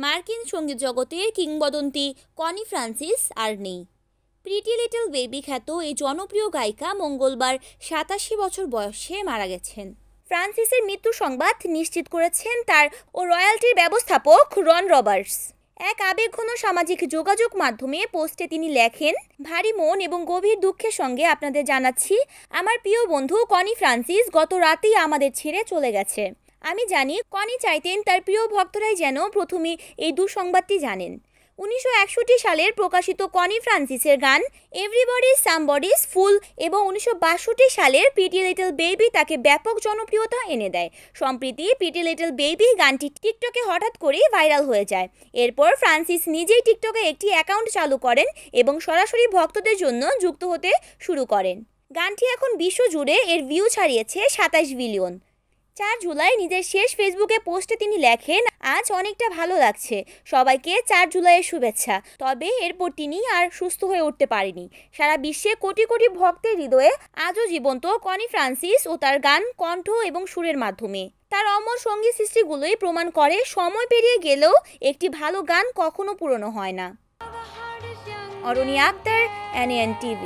মার্কিন সঙ্গীত জগতের কিংবদন্তি কনি ফ্রান্সিস আর নেই। প্রিটি লিটল বেবি খ্যাত এই জনপ্রিয় গায়িকা মঙ্গলবার ৮৭ বছর বয়সে মারা গেছেন। ফ্রান্সিসের মৃত্যু সংবাদ নিশ্চিত করেছেন তার ও রয়্যালটির ব্যবস্থাপক রন রবার্টস। এক আবেগঘন সামাজিক যোগাযোগ মাধ্যমে পোস্টে তিনি লেখেন, ভারী মন এবং গভীর দুঃখের সঙ্গে আপনাদের জানাচ্ছি, আমার প্রিয় বন্ধু কনি ফ্রান্সিস গত রাতেই আমাদের ছেড়ে চলে গেছে। আমি জানি কনি চাইতেন তার প্রিয় ভক্তরাই যেন প্রথমে এই দুঃসংবাদটি জানেন। ১৯৬১ সালের প্রকাশিত কনি ফ্রান্সিসের গান এভরিবডি সামবডিজ ফুল এবং ১৯৬২ সালের প্রিটি লিটল বেবি তাকে ব্যাপক জনপ্রিয়তা এনে দেয়। সম্প্রতি প্রিটি লিটল বেবি গানটি টিকটকে হঠাৎ করেই ভাইরাল হয়ে যায়। এরপর ফ্রান্সিস নিজেই টিকটকে একটি অ্যাকাউন্ট চালু করেন এবং সরাসরি ভক্তদের জন্য যুক্ত হতে শুরু করেন। গানটি এখন বিশ্বজুড়ে এর ভিউ ছাড়িয়েছে ২৭ বিলিয়ন। ৪ জুলাই নিজের শেষ ফেসবুকে পোস্টে তিনি লেখেন, আজ অনেকটা ভালো লাগছে, সবাইকে ৪ জুলাইয়ের শুভেচ্ছা। তবে এরপর তিনি আর সুস্থ হয়ে উঠতে পারেনি। সারা বিশ্বে কোটি কোটি ভক্তের হৃদয়ে আজও জীবন্ত কনি ফ্রান্সিস ও তার গান, কণ্ঠ এবং সুরের মাধ্যমে। তার অমর সঙ্গীত সৃষ্টিগুলোই প্রমাণ করে সময় পেরিয়ে গেলেও একটি ভালো গান কখনো পুরনো হয় না। অরণি আক্তার, NAN TV।